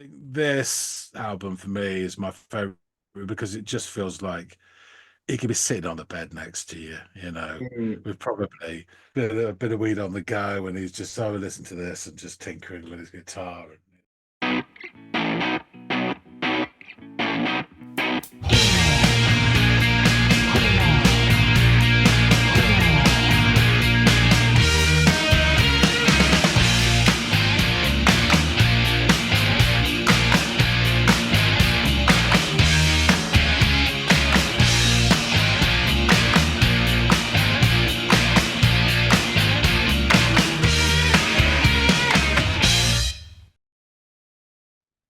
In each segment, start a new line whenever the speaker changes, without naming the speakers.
This album for me is my favorite because it just feels like he could be sitting on the bed next to you,
Mm.
with probably a bit of weed on the go, and he's just listening to this and just tinkering with his guitar.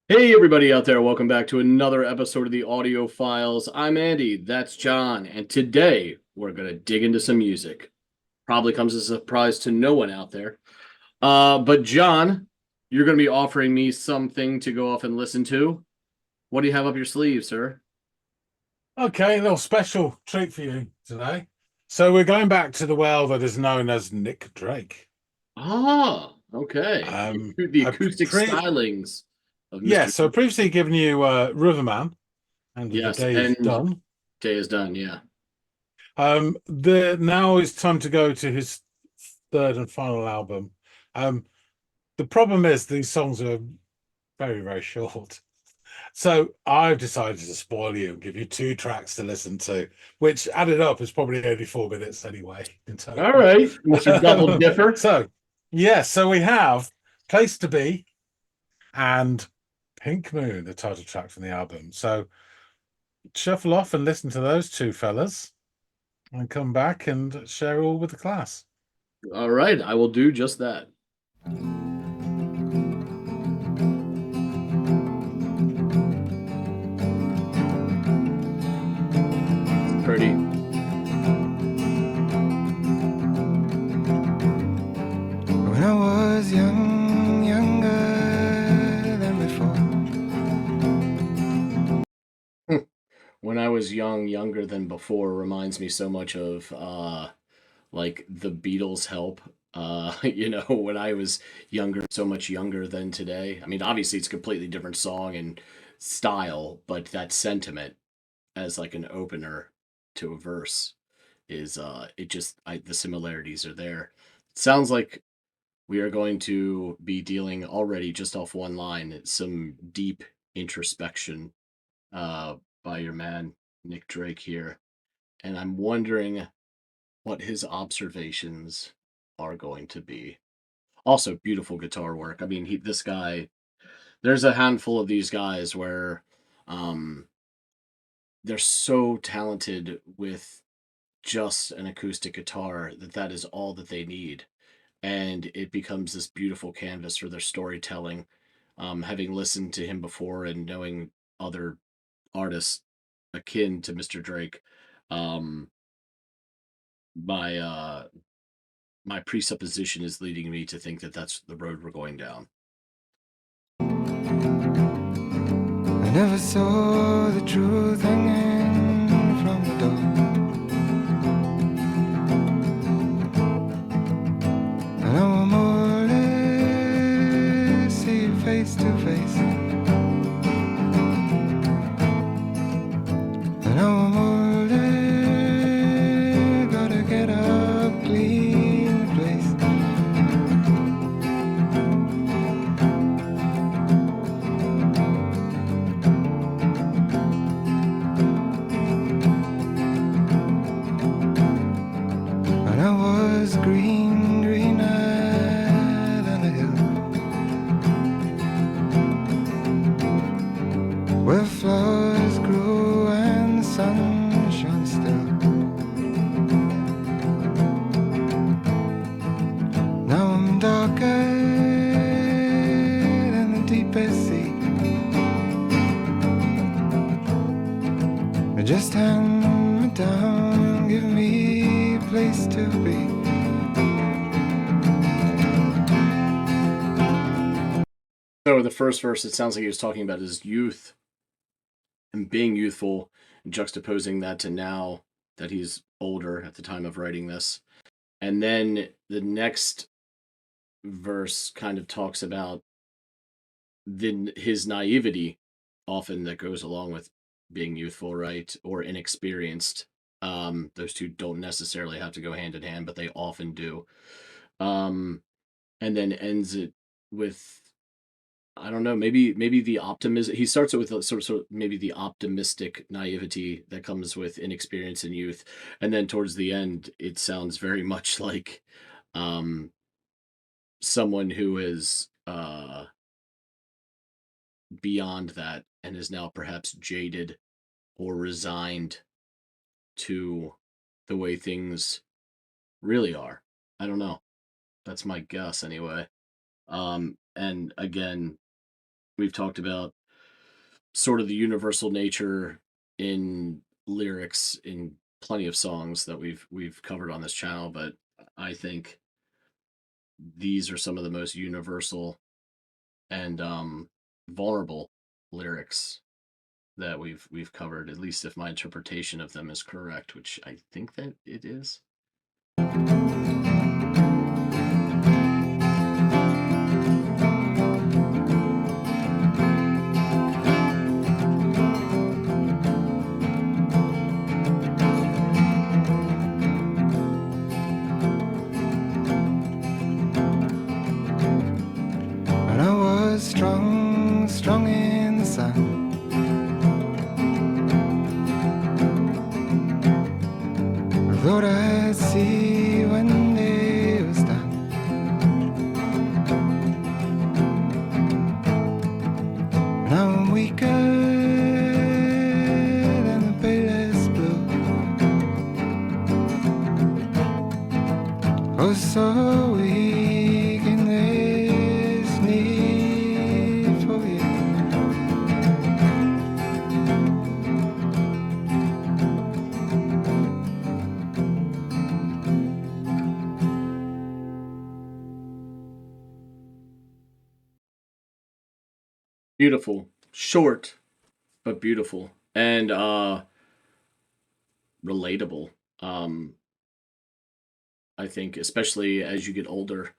Hey, everybody out there. Welcome back to another episode of the Audiophiles. I'm Andy. That's John. And today we're going to dig into some music. Probably comes as a surprise to no one out there. But John, you're going to be offering me something to go off and listen to. What do you have up your sleeve, sir?
Okay, a little special treat for you today. So we're going back to the well that is known as Nick Drake.
Ah, okay.
Um,
The
I
acoustic
pre
stylings of
Yeah,
Mr.
so previously given you Riverman and The
Yes,
Day Is
and
Done.
day is done. Yeah.
The now is time to go to his third and final album. Um, the problem is these songs are very, very short. So I've decided to spoil you and give you two tracks to listen to, which added up is probably only 4 minutes anyway in
All
total.
right, Mr. Double Dipper.
So, yeah, so we have Place to Be and Pink Moon, the title track from the album. So shuffle off and listen to those two fellas and come back and share all with the class.
All right, I will do just that. Pretty.
When I was young, younger than before.
When I was young, younger than before reminds me so much of like the Beatles' Help. When I was younger, so much younger than today. I mean, obviously it's a completely different song and style, but that sentiment as like an opener to a verse is the similarities are there. It sounds like we are going to be dealing already just off one line, some deep introspection uh, by your man Nick Drake here, and I'm wondering what his observations are going to be. Also, beautiful guitar work. I mean, this guy. There's a handful of these guys where um, they're so talented with just an acoustic guitar that is all that they need, and it becomes this beautiful canvas for their storytelling. Having listened to him before and knowing other artists akin to Mr. Drake, um, my my presupposition is leading me to think that that's the road we're going down.
I never saw the truth hanging from the door. And I want more to see you face to face. And I want more to gotta get up, clean the place. When I was green, greener than the hill, where flowers grew and the sun shone still. Now I'm darker than the deepest sea. Just hand me down, give me a place to be.
So the first verse, it sounds like he was talking about his youth and being youthful, and juxtaposing that to now that he's older at the time of writing this. And then the next verse kind of talks about then his naivety often that goes along with being youthful, right? Or inexperienced. Those two don't necessarily have to go hand in hand, but they often do. Um, and then ends it with, I don't know, maybe the optimism. He starts it with a sort of maybe the optimistic naivety that comes with inexperience and youth, and then towards the end, it sounds very much like um, someone who is beyond that and is now perhaps jaded or resigned to the way things really are. I don't know. That's my guess anyway. And again, we've talked about sort of the universal nature in lyrics in plenty of songs that we've covered on this channel, but I think these are some of the most universal and vulnerable lyrics that we've covered, at least if my interpretation of them is correct, which I think that it is.
When I was strong, strong in the sun. I thought I'd see when day was done. Now I'm weaker than the palest blue. Oh, so weak in this need for you.
Beautiful, short, but beautiful, and relatable. I think, especially as you get older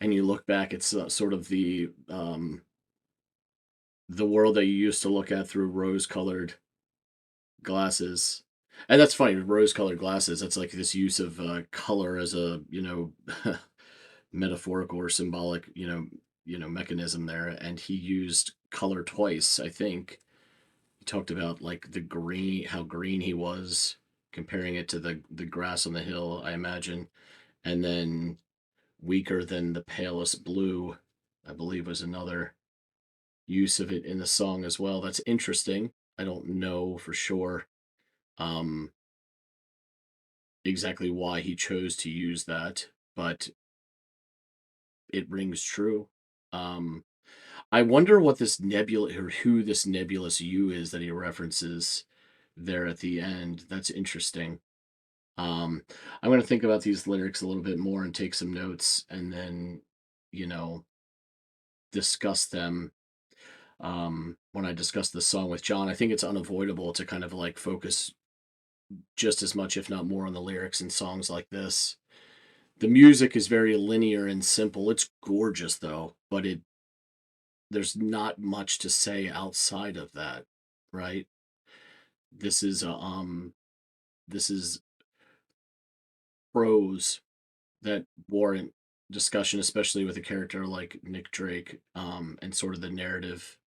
and you look back, it's sort of the world that you used to look at through rose-colored glasses. And that's funny, rose-colored glasses. That's like this use of color as a metaphorical or symbolic mechanism there. And he used color twice, I think. He talked about like the green, how green he was, comparing it to the grass on the hill, I imagine, and then weaker than the palest blue, I believe, was another use of it in the song as well. That's interesting. I don't know for sure um, exactly why he chose to use that, but it rings true. Um, I wonder what this nebula or who this nebulous you is that he references there at the end. That's interesting. I'm going to think about these lyrics a little bit more and take some notes and then, you know, discuss them when I discuss the song with John. I think it's unavoidable to kind of like focus just as much, if not more, on the lyrics in songs like this. The music is very linear and simple. It's gorgeous though, but there's not much to say outside of that, right? This is this is prose that warrant discussion, especially with a character like Nick Drake, and sort of the narrative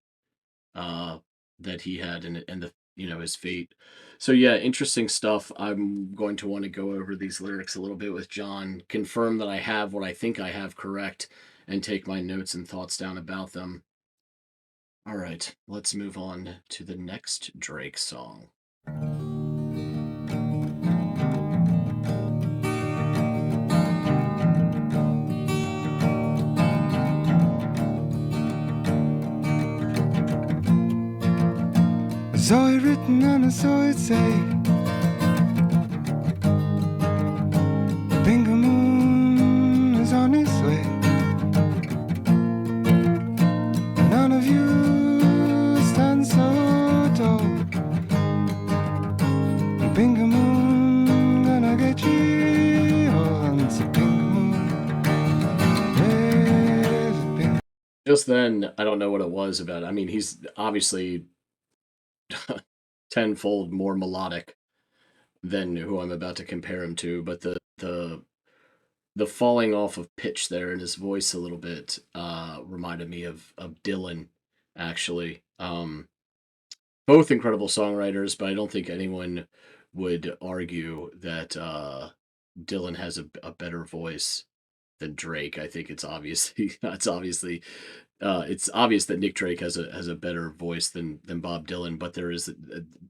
uh, that he had and the his fate. So yeah, interesting stuff. I'm going to want to go over these lyrics a little bit with John, confirm that I have what I think I have correct, and take my notes and thoughts down about them. All right, let's move on to the next Drake song.
I saw it written and I saw it say, the pink moon is on its way. None of you stand so tall. The pink moon gonna get you all. It's a pink moon. There's a pink
Just then, I don't know what it was about. I mean, he's obviously tenfold more melodic than who I'm about to compare him to, but the falling off of pitch there in his voice a little bit reminded me of Dylan, actually. Both incredible songwriters, but I don't think anyone would argue that Dylan has a better voice than Drake. I think it's obviously it's obvious that Nick Drake has a better voice than Bob Dylan, but there is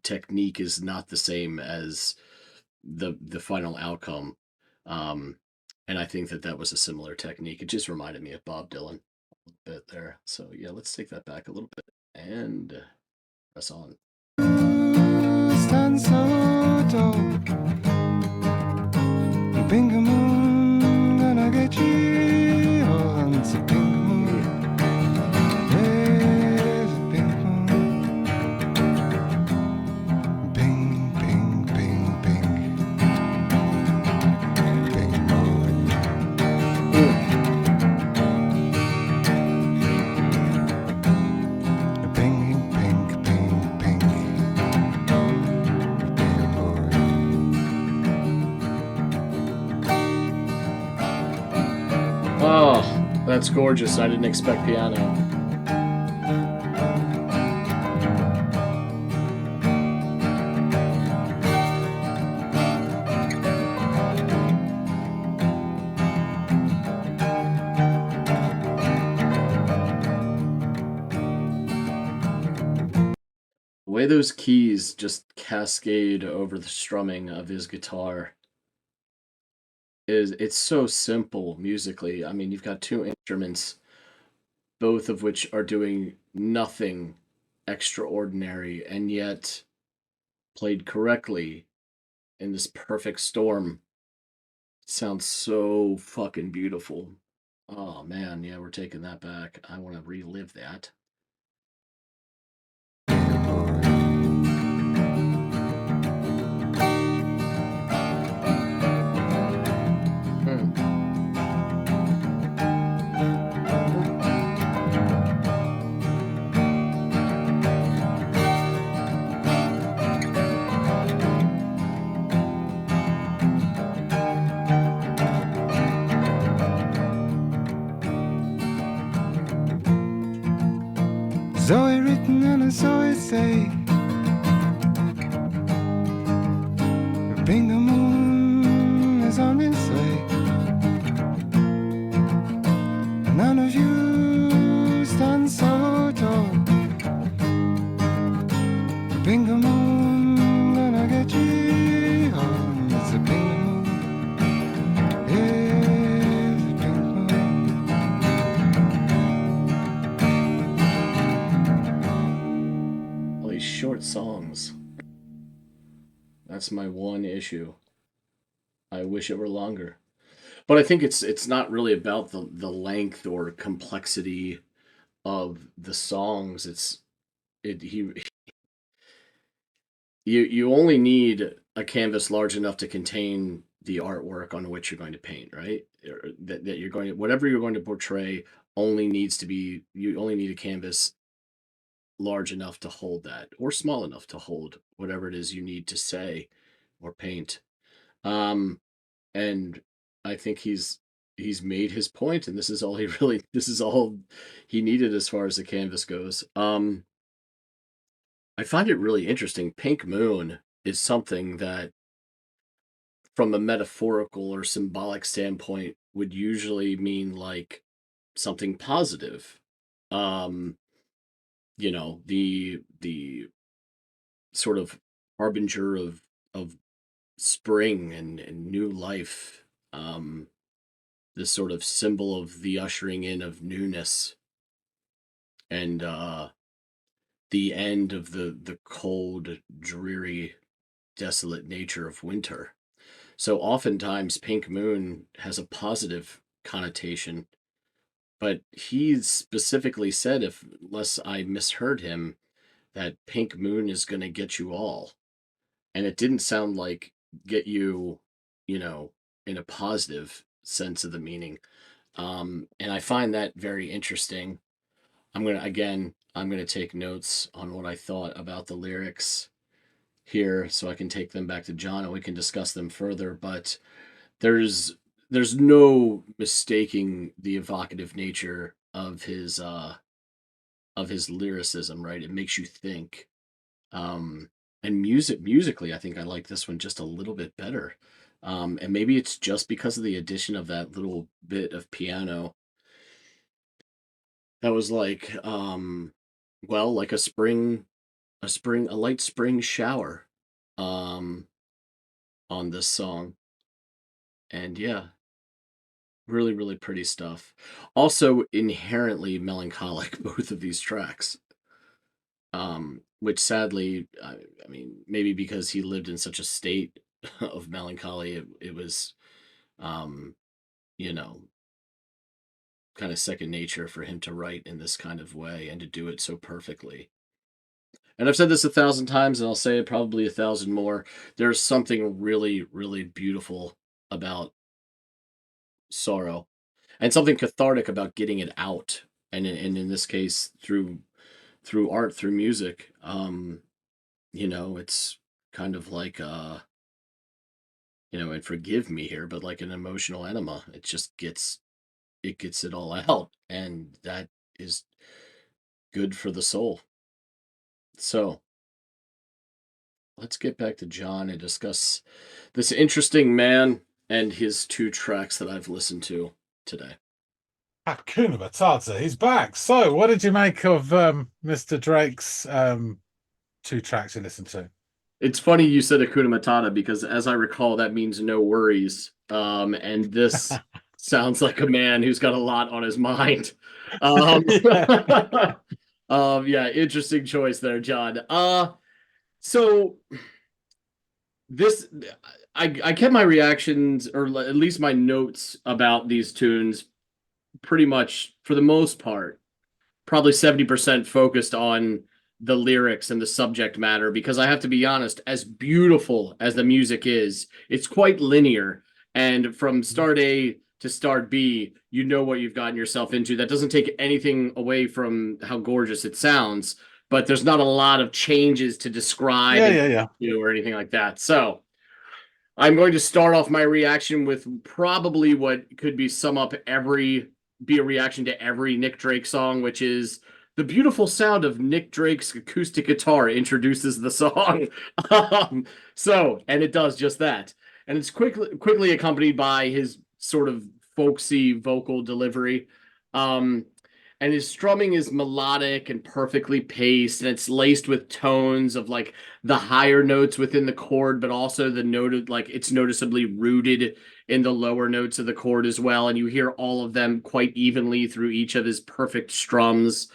technique is not the same as the final outcome. Um, and I think that was a similar technique. It just reminded me of Bob Dylan a little bit there. So yeah, let's take that back a little bit and press on.
Stand so tall. Pink moon, gonna get you. Oh, it's a pink moon. There's a pink moon. Pink, pink, pink, pink. Pink moon. Pink, pink, pink, pink. Pink moon.
Oh, that's gorgeous. I didn't expect piano. The way those keys just cascade over the strumming of his guitar it's so simple musically. I mean, you've got two instruments, both of which are doing nothing extraordinary, and yet played correctly in this perfect storm. It sounds so fucking beautiful. Oh man, yeah, we're taking that back. I want to relive that. Hmm.
Zoe written and a Zoe say. Pink moon is on its way. None of you stand so tall. Pink moon gonna get you. Oh, it's a pink moon. Yes, a pink moon.
All these short songs. That's my one issue. I wish it were longer. But I think it's not really about the length or complexity of the songs. It's it he you only need a canvas large enough to contain the artwork on which you're going to paint, right? That you're going to whatever you're going to portray only needs to be you only need a canvas large enough to hold that or small enough to hold whatever it is you need to say or paint. Um and I think he's made his point, and this is all he really this is all he needed as far as the canvas goes. I find it really interesting. Pink Moon is something that, from a metaphorical or symbolic standpoint, would usually mean like something positive. Um, the sort of harbinger of spring and new life. This sort of symbol of the ushering in of newness and the end of the cold, dreary, desolate nature of winter. So oftentimes Pink Moon has a positive connotation, but he specifically said, if unless I misheard him, that Pink Moon is going to get you all. And it didn't sound like get you, you know, in a positive sense of the meaning. And I find that very interesting. I'm gonna take notes on what I thought about the lyrics here so I can take them back to John and we can discuss them further. But there's there's no mistaking the evocative nature of his lyricism, right? It makes you think. Um, and musically, I think I like this one just a little bit better. And maybe it's just because of the addition of that little bit of piano that was like, well, like a light spring shower, um, on this song. And yeah, really, really pretty stuff. Also inherently melancholic, both of these tracks. Which sadly, I mean, maybe because he lived in such a state of melancholy, it was, um, you know, kind of second nature for him to write in this kind of way and to do it so perfectly. And I've said this 1,000 times, and I'll say it probably 1,000 more. There's something really, really beautiful about sorrow, and something cathartic about getting it out. And in this case, through art, through music. It's kind of like and forgive me here, but like an emotional enema. It gets it all out, and that is good for the soul. So let's get back to John and discuss this interesting man and his two tracks that I've listened to today.
Hakuna Matata, he's back. So, what did you make of Mr. Drake's two tracks you listened to?
It's funny you said Hakuna Matata because, as I recall, that means no worries. And this sounds like a man who's got a lot on his mind. Um,
Yeah.
yeah, interesting choice there, John. So this, I kept my reactions, or at least my notes about these tunes, pretty much for the most part probably 70% focused on the lyrics and the subject matter, because I have to be honest, as beautiful as the music is, it's quite linear. And from start A to start B, you know what you've gotten yourself into. That doesn't take anything away from how gorgeous it sounds, but there's not a lot of changes to describe
Yeah,
and
yeah, yeah.
do or anything like that. So I'm going to start off my reaction with probably what could be a reaction to every Nick Drake song, which is the beautiful sound of Nick Drake's acoustic guitar introduces the song. And it does just that. And it's quickly accompanied by his sort of folksy vocal delivery. Um, and his strumming is melodic and perfectly paced, and it's laced with tones of like the higher notes within the chord, but also the noted, like it's noticeably rooted in the lower notes of the chord as well. And you hear all of them quite evenly through each of his perfect strums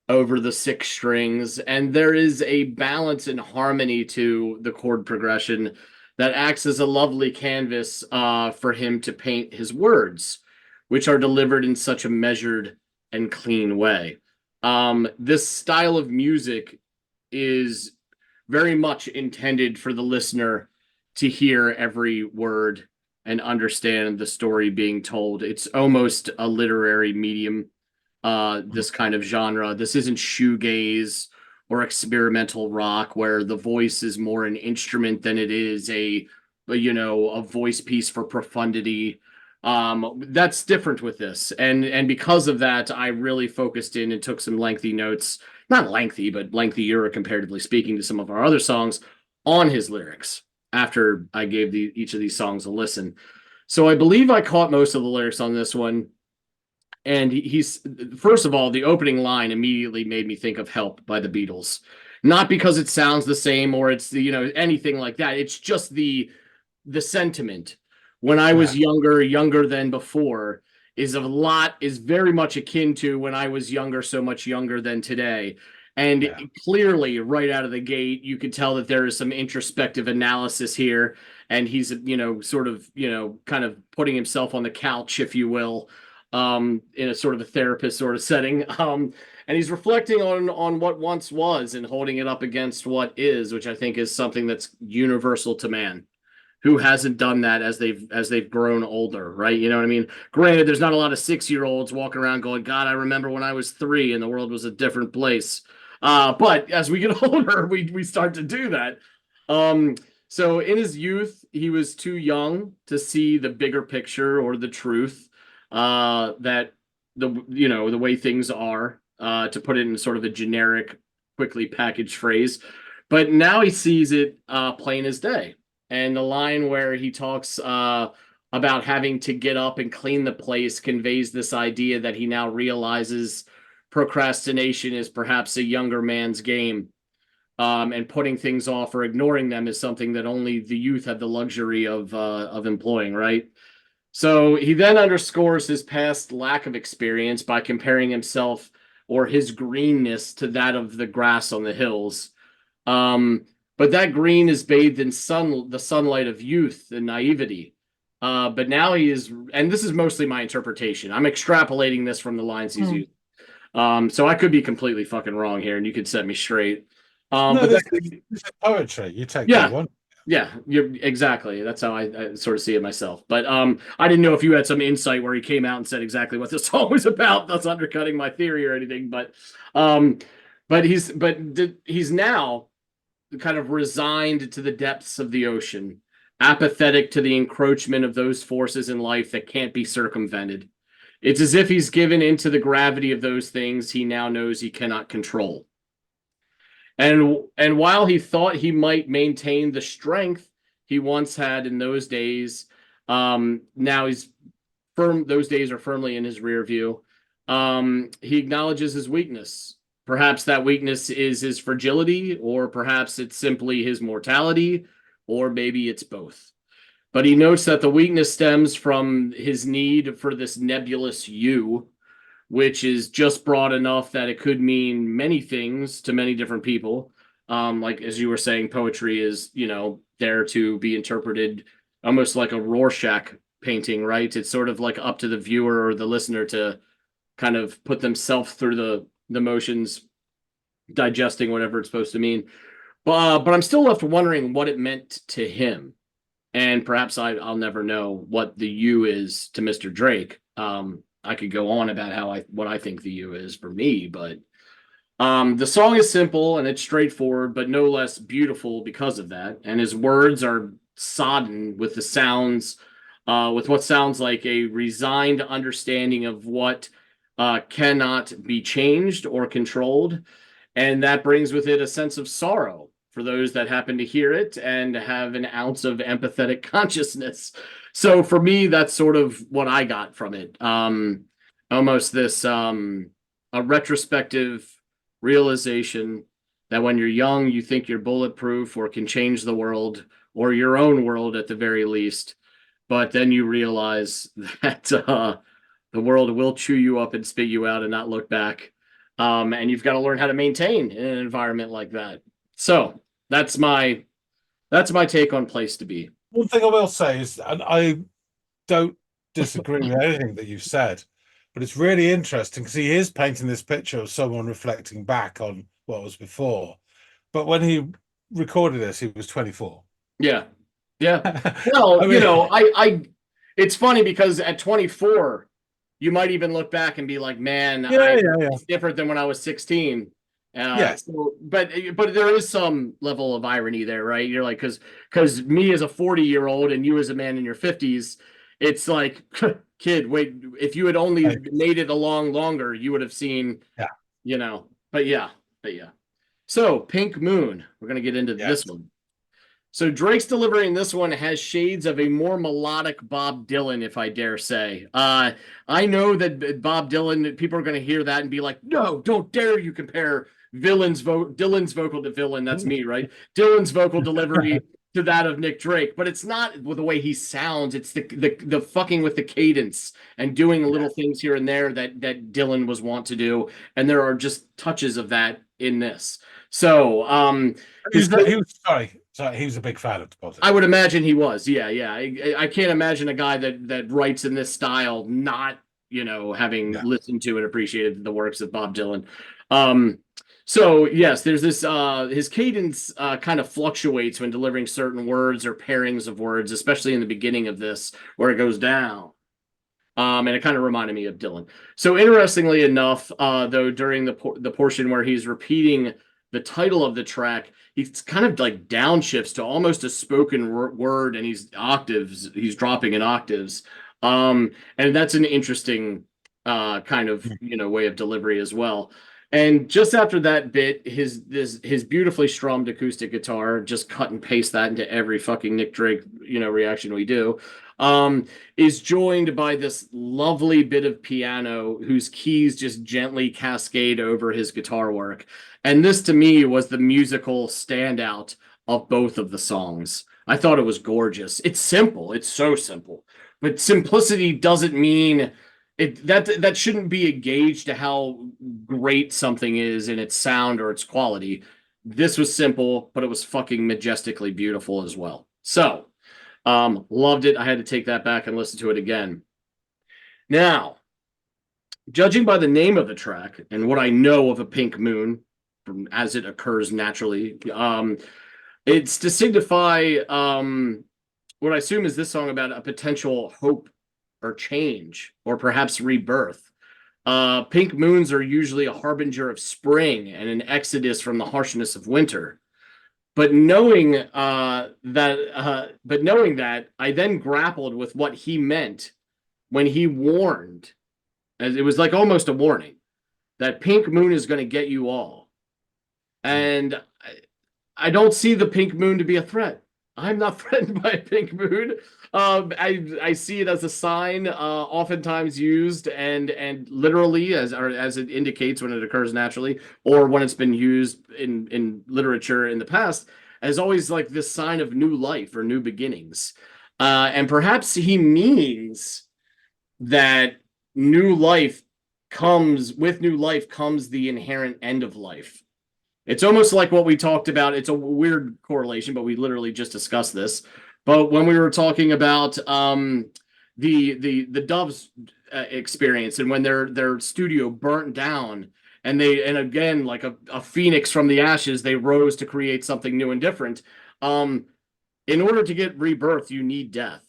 over the six strings. And there is a balance and harmony to the chord progression that acts as a lovely canvas for him to paint his words, which are delivered in such a measured and clean way. This style of music is very much intended for the listener to hear every word and understand the story being told. It's almost a literary medium, this kind of genre. This isn't shoegaze or experimental rock where the voice is more an instrument than it is a voice piece for profundity. That's different with this, and because of that, I really focused in and took some lengthy notes, not lengthy, but lengthier comparatively speaking to some of our other songs, on his lyrics after I gave each of these songs a listen. So I believe I caught most of the lyrics on this one. And he's first of all, the opening line immediately made me think of "Help" by the Beatles, not because it sounds the same or it's anything like that. It's just the sentiment. When I
Yeah,
was younger than before, is very much akin to when I was younger, so much younger than today. And
yeah.
clearly, right out of the gate, you could tell that there is some introspective analysis here, and he's sort of kind of putting himself on the couch, if you will, in a sort of a therapist sort of setting. And he's reflecting on what once was and holding it up against what is, which I think is something that's universal to man, who hasn't done that as they've grown older, right? You know what I mean? Granted, there's not a lot of 6-year-olds walking around going, God, I remember when I was 3 and the world was a different place. But as we get older, we start to do that. So in his youth, he was too young to see the bigger picture or the truth, that the way things are, to put it in sort of a generic, quickly packaged phrase. But now he sees it plain as day. And the line where he talks about having to get up and clean the place conveys this idea that he now realizes procrastination is perhaps a younger man's game. And putting things off or ignoring them is something that only the youth have the luxury of employing, right? So he then underscores his past lack of experience by comparing himself or his greenness to that of the grass on the hills. But that green is bathed in the sunlight of youth and naivety. But now he is, and this is mostly my interpretation. I'm extrapolating this from the lines he's used. So I could be completely fucking wrong here, and you could set me straight.
No,
But
this is poetry. You take what you want.
yeah, you're exactly. That's how I sort of see it myself. But I didn't know if you had some insight where he came out and said exactly what this song was about. That's undercutting my theory or anything. But he's now kind of resigned to the depths of the ocean, apathetic to the encroachment of those forces in life that can't be circumvented. It's as if he's given into the gravity of those things he now knows he cannot control. And while he thought he might maintain the strength he once had in those days, now he's firm. Those days are firmly in his rear view. He acknowledges his weakness. Perhaps that weakness is his fragility, or perhaps it's simply his mortality, or maybe it's both. But he notes that the weakness stems from his need for this nebulous you, which is just broad enough that it could mean many things to many different people. Like, as you were saying, poetry is, there to be interpreted almost like a Rorschach painting, right? It's sort of like up to the viewer or the listener to kind of put themselves through the motions, digesting whatever it's supposed to mean. But I'm still left wondering what it meant to him. And perhaps I'll never know what the you is to Mr. Drake. I could go on about what I think the you is for me, but the song is simple and it's straightforward, but no less beautiful because of that. And his words are sodden with with what sounds like a resigned understanding of what cannot be changed or controlled. And that brings with it a sense of sorrow for those that happen to hear it and have an ounce of empathetic consciousness. So for me, that's sort of what I got from it. Almost this a retrospective realization that when you're young, you think you're bulletproof or can change the world, or your own world at the very least. But then you realize that the world will chew you up and spit you out and not look back. And you've got to learn how to maintain in an environment like that. So that's my take on Place to Be.
One thing I will say is, and I don't disagree with anything that you've said, but it's really interesting because he is painting this picture of someone reflecting back on what was before. But when he recorded this, he was 24.
Yeah. Well,
I mean,
it's funny because at 24, you might even look back and be like, man,
yeah.
it's different than when I was 16.
Yes.
But there is some level of irony there, right? You're like, because me as a 40-year-old and you as a man in your 50s, it's like, kid, wait, if you had only made it along longer, you would have seen, but yeah. So Pink Moon, we're going to get into this one. So Drake's delivery in this one has shades of a more melodic Bob Dylan, if I dare say. I know that Bob Dylan, people are going to hear that and be like, no, don't dare you compare Dylan's vocal to Villain. That's me, right? Dylan's vocal delivery to that of Nick Drake, but it's not with the way he sounds. It's the fucking with the cadence and doing little things here and there that Dylan was wont to do, and there are just touches of that in this. So
he was a big fan of the.
I would imagine he was. Yeah. I can't imagine a guy that writes in this style not having listened to and appreciated the works of Bob Dylan. So yes, there's this his cadence kind of fluctuates when delivering certain words or pairings of words, especially in the beginning of this, where it goes down. And it kind of reminded me of Dylan. So interestingly enough, though, during the portion where he's repeating the title of the track, he's kind of like downshifts to almost a spoken word, and he's dropping in octaves. And that's an interesting kind of way of delivery as well. And just after that bit, his beautifully strummed acoustic guitar, just cut and paste that into every fucking Nick Drake reaction we do. Is joined by this lovely bit of piano whose keys just gently cascade over his guitar work. And this to me was the musical standout of both of the songs. I thought it was gorgeous. It's simple. It's so simple. But simplicity doesn't mean that shouldn't be a gauge to how great something is in its sound or its quality. This was simple, but it was fucking majestically beautiful as well. So, loved it. I had to take that back and listen to it again. Now, judging by the name of the track and what I know of a pink moon, as it occurs naturally, it's to signify what I assume is this song about a potential hope or change or perhaps rebirth. Pink moons are usually a harbinger of spring and an exodus from the harshness of winter. But knowing that, I then grappled with what he meant when he warned, as it was like almost a warning, that pink moon is going to get you all. And I don't see the pink moon to be a threat. I'm not threatened by a pink moon. I see it as a sign, oftentimes used and literally as it indicates when it occurs naturally, or when it's been used in literature in the past, as always like this sign of new life or new beginnings. And perhaps he means that new life comes the inherent end of life. It's almost like what we talked about. It's a weird correlation, but we literally just discussed this. But when we were talking about the Doves experience and when their studio burnt down, and again like a phoenix from the ashes, they rose to create something new and different. In order to get rebirth, you need death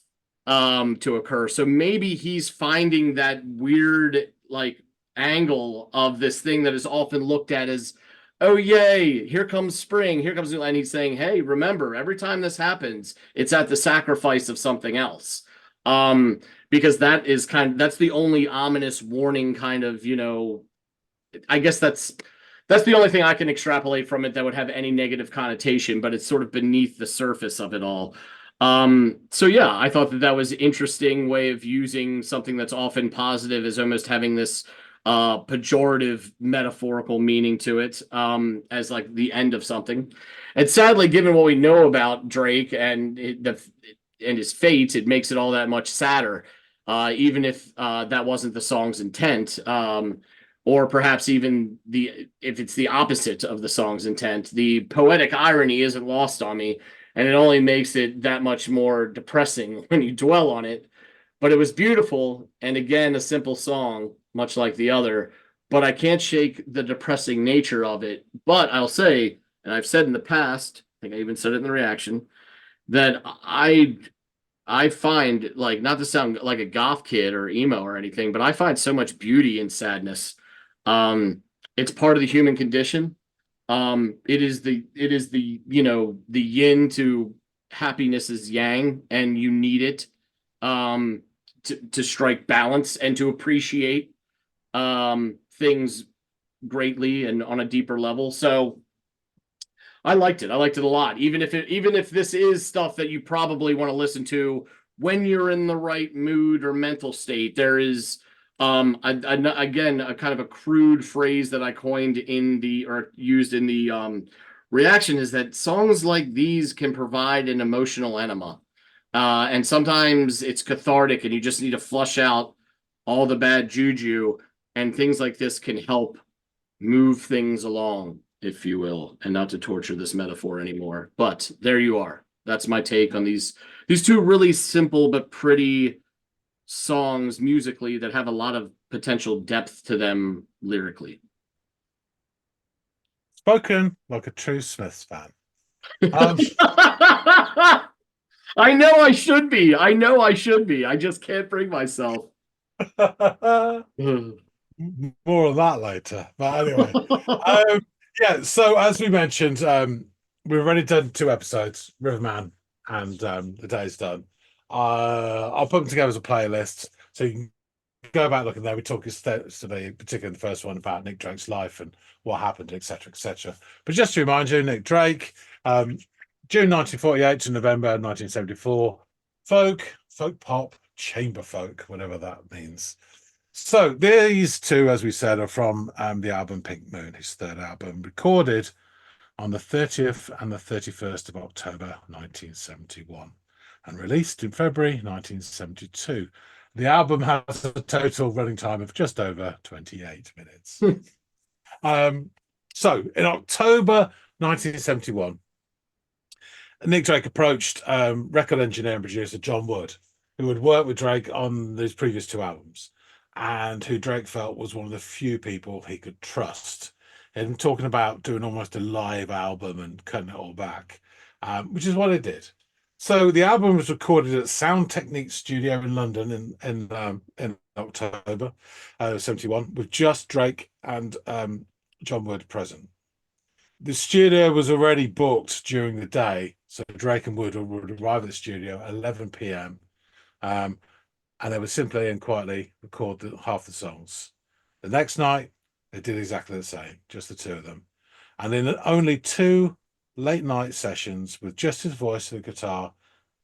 to occur. So maybe he's finding that weird like angle of this thing that is often looked at as, oh yay, here comes spring, here comes, and he's saying, hey, remember, every time this happens, it's at the sacrifice of something else. Because that's the only ominous warning kind of, I guess that's the only thing I can extrapolate from it that would have any negative connotation, but it's sort of beneath the surface of it all. So yeah, I thought that was an interesting way of using something that's often positive as almost having this pejorative metaphorical meaning to it, as like the end of something. And sadly, given what we know about Drake and his fate, it makes it all that much sadder, even if that wasn't the song's intent, or perhaps even if it's the opposite of the song's intent. The poetic irony isn't lost on me, and it only makes it that much more depressing when you dwell on it. But it was beautiful, and again, a simple song, much like the other. But I can't shake the depressing nature of it. But I'll say, and I've said in the past, I think I even said it in the reaction, that I find, like, not to sound like a goth kid or emo or anything, but I find so much beauty in sadness. It's part of the human condition. It is the the yin to happiness is yang, and you need it to strike balance and to appreciate things greatly and on a deeper level. So I liked it. I liked it a lot. Even if this is stuff that you probably want to listen to when you're in the right mood or mental state, there is again a kind of a crude phrase that I coined or used in the reaction, is that songs like these can provide an emotional enema. And sometimes it's cathartic and you just need to flush out all the bad juju, and things like this can help move things along, if you will, and not to torture this metaphor anymore. But there you are. That's my take on these two really simple but pretty songs musically that have a lot of potential depth to them lyrically.
Spoken like a true Smiths fan. Um,
I know I should be. I know I should be. I just can't bring myself.
more on that later. But anyway, um, yeah. So as we mentioned, we've already done 2 episodes, Riverman and The Day's Done. I'll put them together as a playlist, so you can go back looking there. We talk yesterday, particularly the first one, about Nick Drake's life and what happened, etc., etc. But just to remind you, Nick Drake, June 1948 to November 1974, folk pop, chamber folk, whatever that means. So these two, as we said, are from the album Pink Moon, his third album, recorded on the 30th and the 31st of October 1971 and released in February 1972. The album has a total running time of just over 28 minutes. So in October 1971, Nick Drake approached record engineer and producer John Wood, who had worked with Drake on his previous 2 albums and who Drake felt was one of the few people he could trust. And talking about doing almost a live album and cutting it all back, which is what he did. So the album was recorded at Sound Technique Studio in London in October 71, with just Drake and John Wood present. The studio was already booked during the day, so Drake and Wood would arrive at the studio at 11 p.m. And they would simply and quietly record half the songs. The next night, they did exactly the same, just the two of them. And in only 2 late night sessions with just his voice and the guitar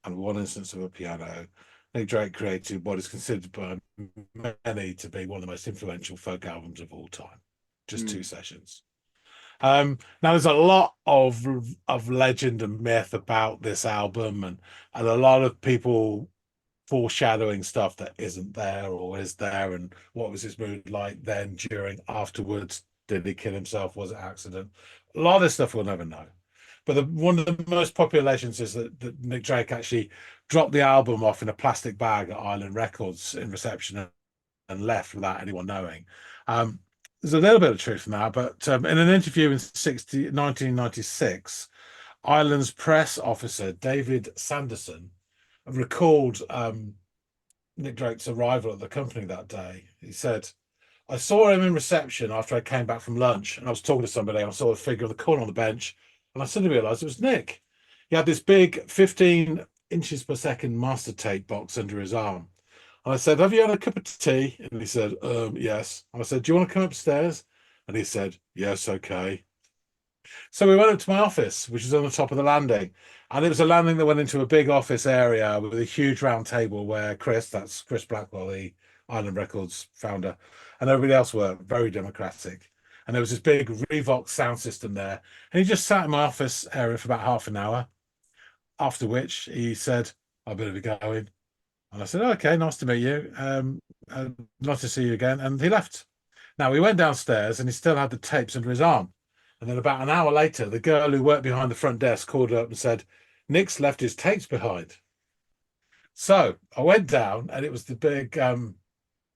and 1 instance of a piano, Nick Drake created what is considered by many to be one of the most influential folk albums of all time. Just 2 sessions. Now there's a lot of legend and myth about this album, and a lot of people foreshadowing stuff that isn't there or is there, and what was his mood like then, during, afterwards. Did he kill himself? Was it accident? A lot of this stuff we'll never know. But one of the most popular legends is that Nick Drake actually dropped the album off in a plastic bag at Island Records in reception and left without anyone knowing. There's a little bit of truth in that, but in an interview in 1996, Island's press officer, David Sanderson, recalled Nick Drake's arrival at the company that day. He said, I saw him in reception after I came back from lunch, and I was talking to somebody. I saw a figure in the corner on the bench, and I suddenly realized it was Nick. He had this big 15 inches per second master tape box under his arm. And I said, have you had a cup of tea? And he said, yes. And I said, do you want to come upstairs? And he said, yes, okay. So we went up to my office, which is on the top of the landing. And it was a landing that went into a big office area with a huge round table where that's Chris Blackwell, the Island Records founder, and everybody else were very democratic. And there was this big Revox sound system there. And he just sat in my office area for about half an hour, after which he said, I better be going. And I said, okay, nice to meet you. Nice to see you again. And he left. Now, we went downstairs and he still had the tapes under his arm. And then about an hour later, the girl who worked behind the front desk called up and said, Nick's left his tapes behind. So I went down and it was the big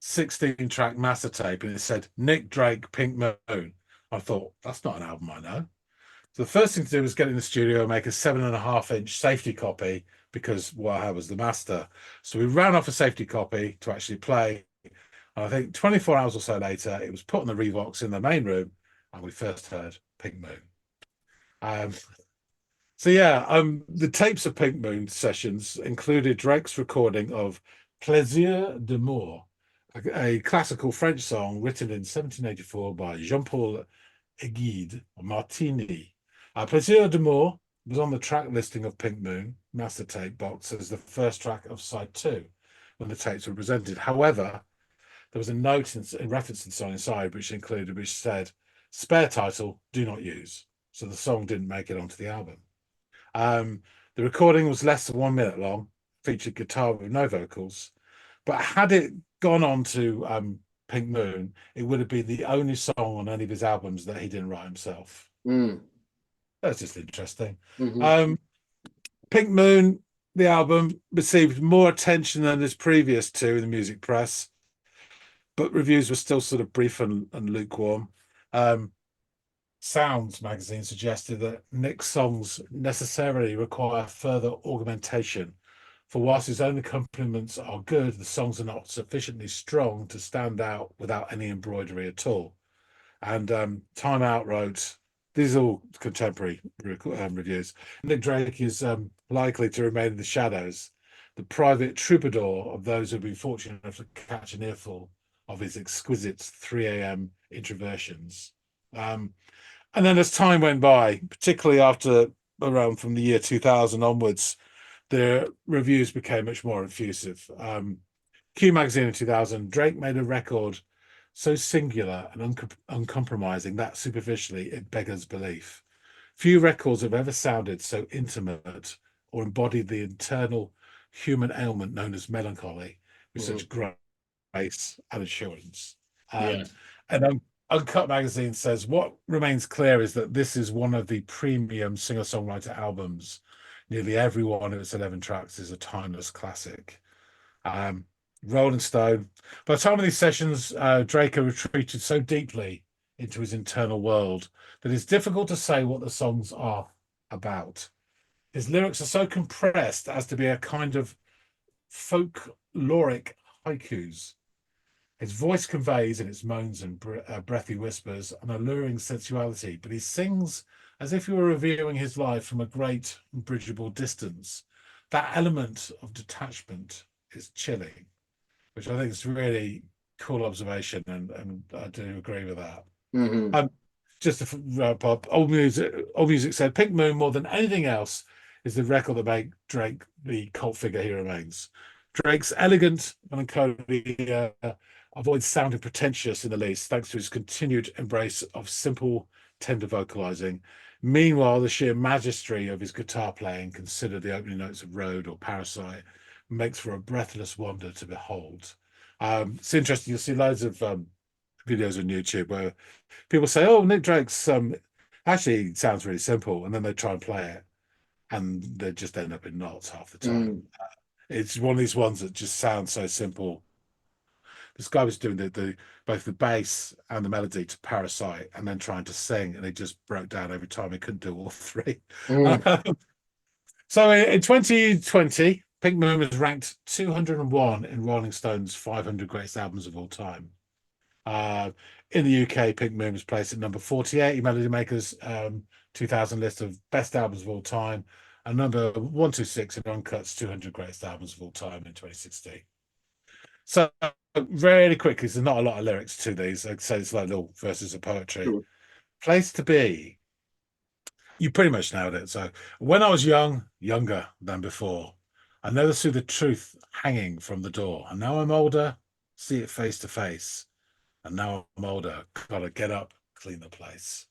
16-track master tape, and it said Nick Drake, Pink Moon. I thought, that's not an album I know. So the first thing to do was get in the studio and make a 7.5-inch safety copy, because I was the master. So we ran off a safety copy to actually play. And I think 24 hours or so later, it was put on the Revox in the main room, and we first heard Pink Moon. So yeah, the tapes of Pink Moon sessions included Drake's recording of Plaisir d'amour, a classical French song written in 1784 by Jean-Paul Egide Martini. Plaisir d'amour was on the track listing of Pink Moon master tape box as the first track of side 2 when the tapes were presented. However, there was a note in reference to the song inside which said, spare title, do not use. So the song didn't make it onto the album. The recording was less than 1 minute long, featured guitar with no vocals, but had it gone on to Pink Moon, it would have been the only song on any of his albums that he didn't write himself. That's just interesting. Pink Moon, the album, received more attention than his previous 2 in the music press, but reviews were still sort of brief and lukewarm. Sounds magazine suggested that Nick's songs necessarily require further augmentation, for whilst his own accompaniments are good, the songs are not sufficiently strong to stand out without any embroidery at all. And Time Out wrote, these are all contemporary reviews. Nick Drake is likely to remain in the shadows, the private troubadour of those who've been fortunate enough to catch an earful of his exquisite 3 a.m. introversions. And then as time went by, particularly after around from the year 2000 onwards, the reviews became much more effusive. Q Magazine in 2000, Drake made a record so singular and uncompromising that superficially it beggars belief. Few records have ever sounded so intimate or embodied the internal human ailment known as melancholy with such grace and assurance.
Yeah.
And Uncut Magazine says what remains clear is that this is one of the premium singer-songwriter albums. Nearly every one of its 11 tracks is a timeless classic. Rolling Stone. By the time of these sessions, Drake had retreated so deeply into his internal world that it's difficult to say what the songs are about. His lyrics are so compressed as to be a kind of folkloric haikus. His voice conveys in its moans and breathy whispers an alluring sensuality, but he sings as if he were reviewing his life from a great and bridgeable distance. That element of detachment is chilling, which I think is a really cool observation, and I do agree with that. Just to wrap up, Old Music said Pink Moon, more than anything else, is the record that made Drake the cult figure he remains. Drake's elegant melancholy avoids sounding pretentious in the least, thanks to his continued embrace of simple, tender vocalizing. Meanwhile, the sheer majesty of his guitar playing, consider the opening notes of Road or Parasite, makes for a breathless wonder to behold. It's interesting. You'll see loads of videos on YouTube where people say, "Oh, Nick Drake's actually sounds really simple," and then they try and play it, and they just end up in knots half the time. It's one of these ones that just sounds so simple. This guy was doing the both the bass and the melody to Parasite, and then trying to sing, and he just broke down every time. He couldn't do all three. So in 2020, Pink Moon was ranked 201 in Rolling Stone's 500 greatest albums of all time. In the UK, Pink Moon was placed at number 48 in Melody Maker's 2000 list of best albums of all time, and number 126 in Uncut's 200 greatest albums of all time in 2016. So really quickly, there's not a lot of lyrics to these. I'd say it's like little verses of poetry.
Sure.
Place to be. You pretty much nailed it. So when I was young, younger than before, I never saw the truth hanging from the door. And now I'm older, see it face to face. And now I'm older, gotta get up, clean the place.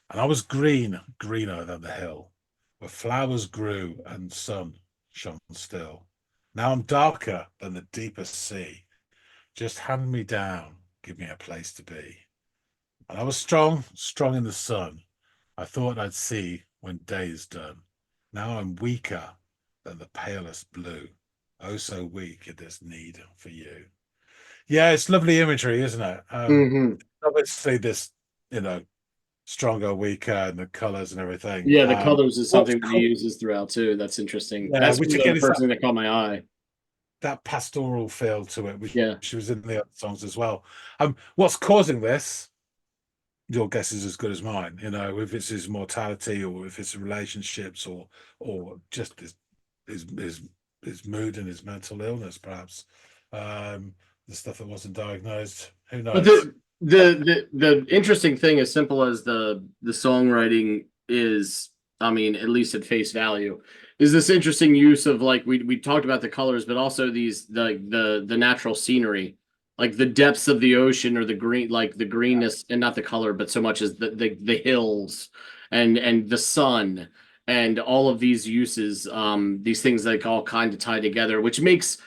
And I was greener than the hill, where flowers grew and sun shone still. Now I'm darker than the deepest sea. Just hand me down, give me a place to be. And I was strong in the sun. I thought I'd see when day is done. Now I'm weaker than the palest blue. Oh, so weak in this need for you. Yeah, it's lovely imagery, isn't it? Obviously, this, stronger, weaker, and the colors and everything.
Yeah, the colors is
what's
something that he uses throughout too. That's interesting.
Yeah,
That's
which
one of
again
the
is
first thing that caught my eye.
that pastoral feel to it, which
Yeah.
was in the other songs as well. What's causing this? Your guess is as good as mine. If it's his mortality, or if it's relationships, or just his mood and his mental illness, perhaps. The stuff that wasn't diagnosed. Who knows?
But the interesting thing, as simple as the songwriting is, I mean, at least at face value, is this interesting use of, like, we talked about the colors, but also these the natural scenery, like the depths of the ocean, or the green, like the greenness, and not the color, but so much as the hills and the sun, and all of these uses, these things like all kind of tie together, which makes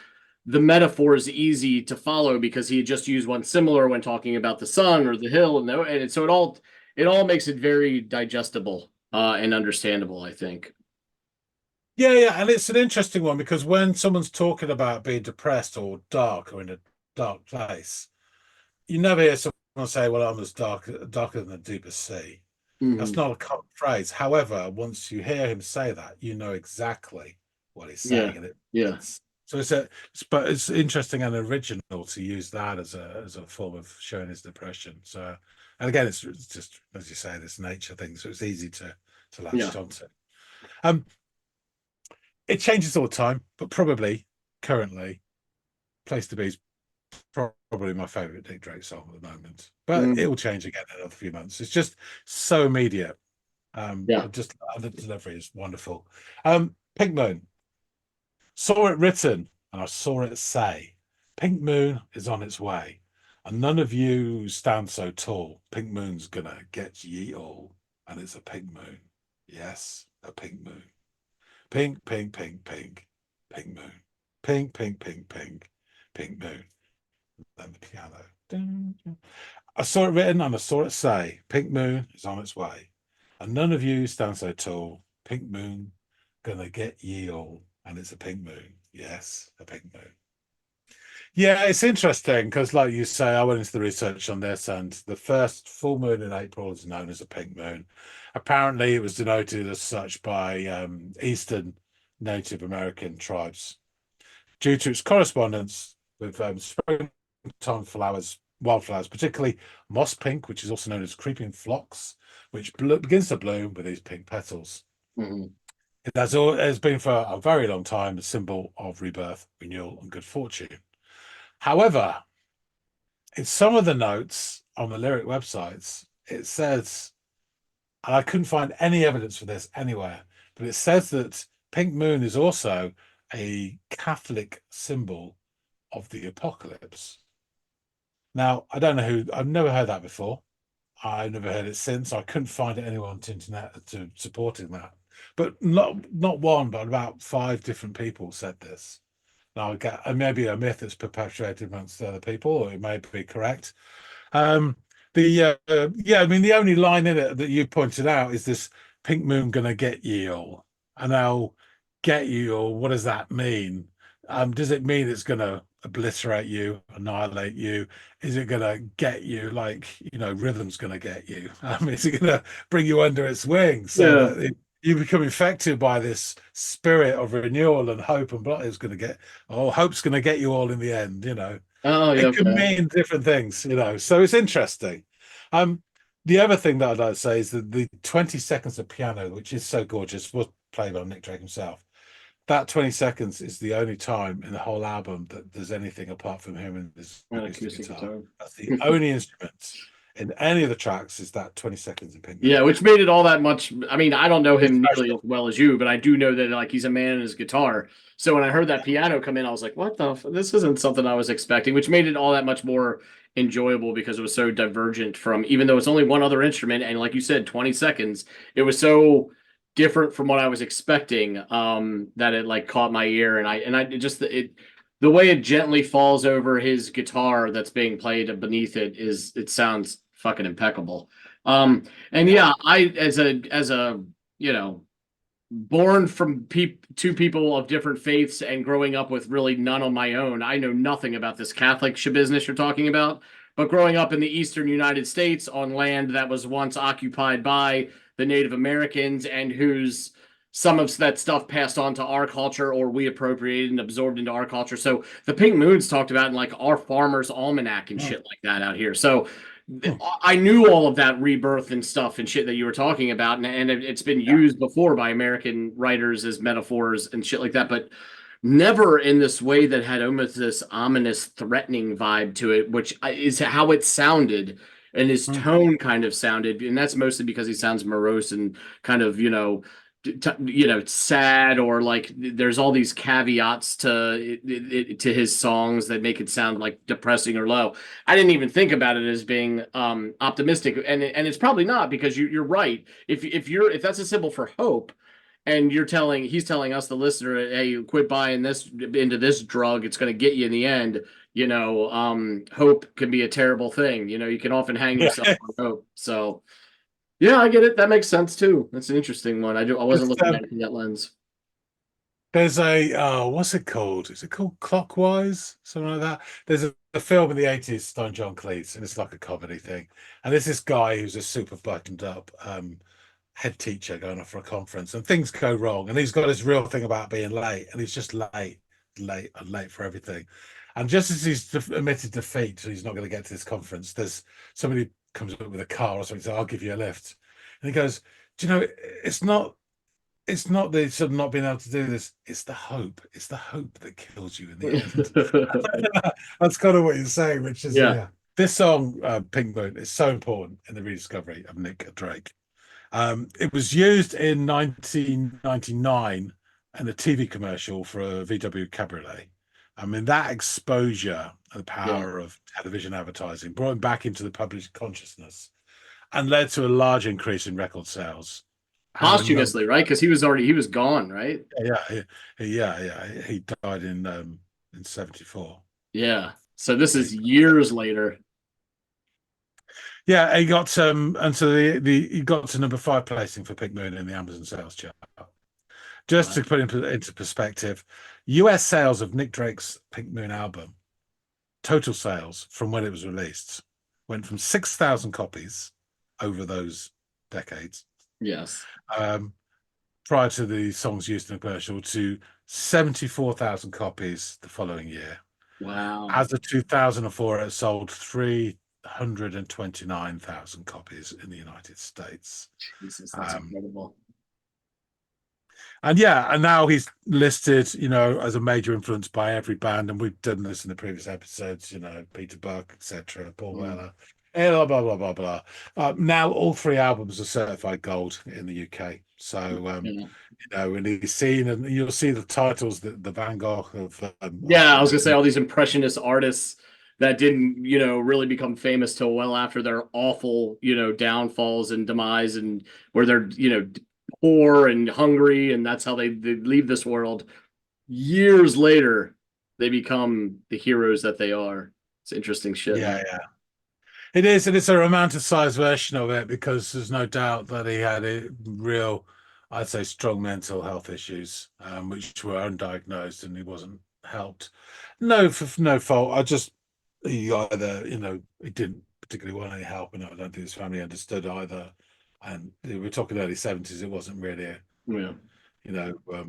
the metaphors easy to follow, because he just used one similar when talking about the sun or the hill, and so it all makes it very digestible and understandable, I think.
Yeah, and it's an interesting one, because when someone's talking about being depressed or dark or in a dark place, you never hear someone say, "Well, I'm as darker than the deepest sea." That's
Hmm.
not a common phrase. However, once you hear him say that, you know exactly what he's
Yeah.
saying, and
Yeah.
it's so but it's interesting and original to use that as a form of showing his depression. So, and again, it's just as you say, this nature thing, so it's easy to
Yeah.
latch onto. Um, it changes all the time, but probably currently, Place to Be is probably my favorite Nick Drake song at the moment. But it
Mm.
will change again in another few months. It's just so immediate.
Yeah.
The delivery is wonderful. Pink Moon. Saw it written and I saw it say, Pink Moon is on its way. And none of you stand so tall. Pink Moon's gonna get ye all. And it's a pink moon. Yes, a pink moon. Pink, pink, pink, pink, pink moon. Pink, pink, pink, pink, pink moon. Then the piano. Dun, dun. I saw it written and I saw it say, Pink Moon is on its way. And none of you stand so tall. Pink Moon gonna get ye all. And it's a pink moon. Yes, a pink moon. Yeah, it's interesting because, like you say, I went into the research on this, and the first full moon in April is known as a pink moon. Apparently, it was denoted as such by Eastern Native American tribes due to its correspondence with springtime flowers, wildflowers, particularly moss pink, which is also known as creeping phlox, which begins to bloom with these pink petals.
Hmm.
It has been for a very long time a symbol of rebirth, renewal, and good fortune. However, in some of the notes on the lyric websites, it says, and I couldn't find any evidence for this anywhere, but it says that Pink Moon is also a Catholic symbol of the apocalypse. Now, I don't know I've never heard that before. I've never heard it since. I couldn't find anyone on the internet to supporting that. But not one, but about five different people said this. Now, it may be a myth that's perpetuated amongst other people, or it may be correct. Um, yeah, I mean, the only line in it that you pointed out is this pink moon gonna get you all, and I'll get you all. What does that mean? Does it mean it's gonna obliterate you, annihilate you? Is it gonna get you like rhythm's gonna get you? Is it gonna bring you under its wing so
Yeah.
that you become infected by this spirit of renewal and hope and blood is going to get hope's going to get you all in the end.
Oh, yeah.
It can
Okay.
mean different things. So it's interesting. Um, the other thing that I'd like to say is that the 20 seconds of piano, which is so gorgeous, was played by Nick Drake himself. That 20 seconds is the only time in the whole album that there's anything apart from him and his
An
acoustic
acoustic
guitar.
guitar.
That's the only instrument in any of the tracks is that 20 seconds in Pink
Yeah,
Moon.
which made it all that much. I mean, I don't know
It's
him nearly as
special.
well as you, but I do know that like he's a man in his guitar. So when I heard that piano come in, I was like, "What the? This isn't something I was expecting," which made it all that much more enjoyable because it was so divergent from, even though it's only one other instrument, and like you said, 20 seconds, it was so different from what I was expecting. That it like caught my ear, and I it just it the way it gently falls over his guitar that's being played beneath it sounds fucking impeccable. And
Yeah.
yeah, I as a you know born from two people of different faiths and growing up with really none on my own, I know nothing about this Catholic business you're talking about. But growing up in the eastern United States on land that was once occupied by the Native Americans and whose some of that stuff passed on to our culture or we appropriated and absorbed into our culture. So the Pink Moon's talked about in like our Farmer's Almanac and
Mm,
shit like that out here. So
mm,
I knew all of that rebirth and stuff and shit that you were talking about, and it's been
yeah.
used before by American writers as metaphors and shit like that, but never in this way that had almost this ominous, threatening vibe to it, which is how it sounded, and his
Mm,
tone kind of sounded, and that's mostly because he sounds morose and kind of, sad, or like there's all these caveats to his songs that make it sound like depressing or low. I didn't even think about it as being optimistic, and it's probably not, because you're right. If that's a symbol for hope, and he's telling us, the listener, hey, quit buying this into this drug, it's going to get you in the end. Hope can be a terrible thing. You can often hang
yeah.
yourself on hope. So yeah, I get it. That makes sense too. That's an interesting one. I wasn't
It's,
looking at it from that lens.
There's what's it called? Is it called Clockwise? Something like that. There's a film in the 80s starring John Cleese, and it's like a comedy thing. And there's this guy who's a super buttoned up head teacher going off for a conference, and things go wrong. And he's got this real thing about being late, and he's just late for everything. And just as he's admitted defeat, so he's not going to get to this conference, there's somebody comes up with a car or something, so I'll give you a lift. And he goes, do you know, it's not the sort of not being able to do this. It's the hope. It's the hope that kills you in the end. That's kind of what you're saying, which is
Yeah.
yeah. This song, Pink Moon, is so important in the rediscovery of Nick Drake. It was used in 1999 in a TV commercial for a VW Cabriolet. I mean, that exposure and the
Yeah.
power of television advertising brought him back into the public consciousness and led to a large increase in record sales. And a number
Posthumously, right? Because he was gone, right?
yeah. He died in 74.
Yeah. So this is years later.
Yeah, he got and so the he got to number 5 placing for Pink Moon in the Amazon sales chart. Just to put it into perspective, US sales of Nick Drake's Pink Moon album, total sales from when it was released, went from 6,000 copies over those decades.
Yes.
Prior to the songs used in the commercial to 74,000 copies the following year.
Wow.
As of 2004, it sold 329,000 copies in the United States.
Jesus, that's incredible.
And yeah, and now he's listed, as a major influence by every band, and we've done this in the previous episodes, Peter Buck, etc., Paul Weller, blah blah blah blah blah. Now all 3 albums are certified gold in the UK. So and he's seen, and you'll see the titles, the Van Gogh of
I was gonna say all these impressionist artists that didn't, really become famous till well after their awful, downfalls and demise, and where they're, poor and hungry, and that's how they leave this world. Years later, they become the heroes that they are. It's interesting shit.
Yeah. It is, and it's a romanticized version of it because there's no doubt that he had a real, I'd say, strong mental health issues, which were undiagnosed, and he wasn't helped. No, for no fault. He either, he didn't particularly want any help, and I don't think his family understood either. And we're talking early 70s. It wasn't really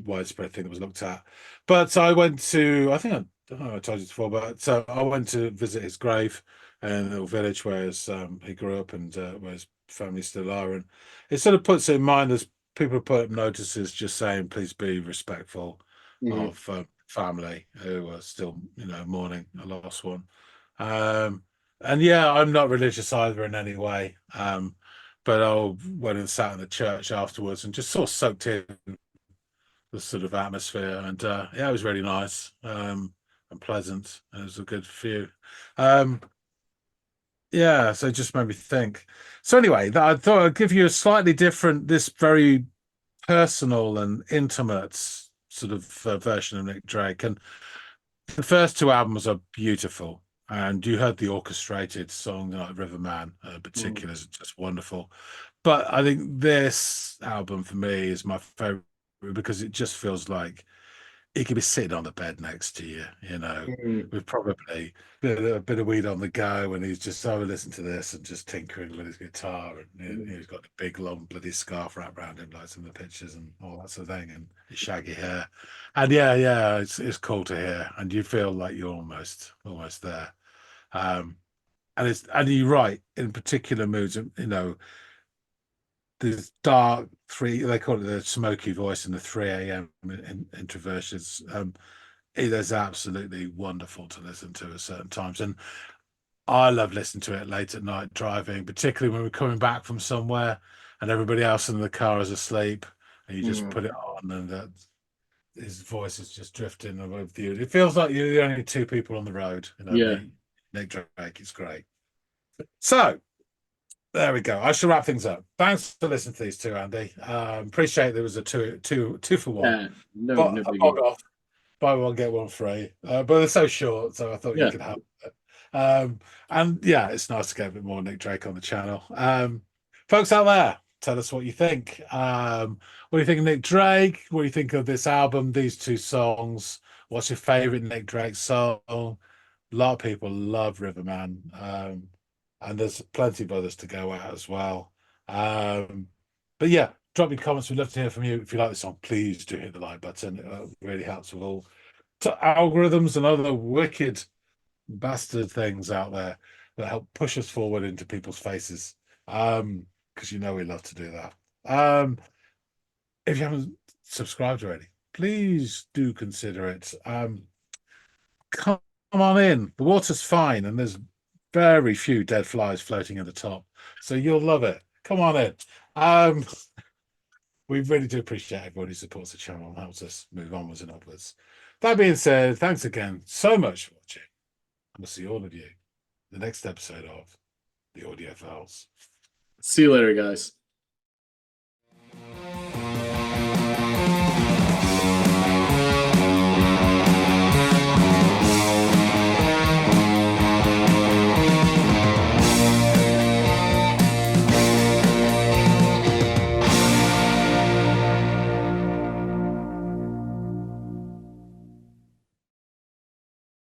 widespread thing that was looked at. But I went to, I think I don't know, I told you before, but I went to visit his grave in a little village where he grew up and where his family still are. And it sort of puts it in mind as people put up notices just saying, please be respectful of family who are still, mourning a lost one. And yeah, I'm not religious either in any way. But I went and sat in the church afterwards and just sort of soaked in the sort of atmosphere. And it was really nice and pleasant. It was a good view. So it just made me think. So anyway, I thought I'd give you a slightly different, this very personal and intimate sort of version of Nick Drake. And the first 2 albums are beautiful. And you heard the orchestrated song like Riverman, in particular, is just wonderful. But I think this album for me is my favorite because it just feels like he could be sitting on the bed next to you, with probably a bit of weed on the go, and he's just listen to this and just tinkering with his guitar, and he's got a big long bloody scarf wrapped around him, like some of the pictures and all that sort of thing, and his shaggy hair, and it's cool to hear, and you feel like you're almost there. And you're right, in particular moods, the dark they call it the smoky voice in the 3 a.m. introversions. It is absolutely wonderful to listen to at certain times, and I love listening to it late at night driving, particularly when we're coming back from somewhere and everybody else in the car is asleep, and you just put it on, and his voice is just drifting above you. It feels like you're the only 2 people on the road. Nick Drake is great. So there we go. I shall wrap things up. Thanks for listening to these 2, Andy. Appreciate there was a two for one.
No
off. Buy one, get one free. But they're so short, so I thought you could have it. And yeah, it's nice to get a bit more Nick Drake on the channel. Folks out there, tell us what you think. What do you think of Nick Drake? What do you think of this album, these two songs? What's your favorite Nick Drake song? A lot of people love Riverman, and there's plenty of others to go at as well. But yeah, drop your comments. We'd love to hear from you. If you like this song, please do hit the like button. It really helps with all algorithms and other wicked bastard things out there that help push us forward into people's faces. Because you know we love to do that. If you haven't subscribed already, please do consider it. Come on in. The water's fine, and there's very few dead flies floating at the top, so you'll love it. Come on in. We really do appreciate everybody who supports the channel and helps us move onwards and upwards. That being said, thanks again so much for watching. And we'll see all of you in the next episode of the Audiophiles.
See you later, guys.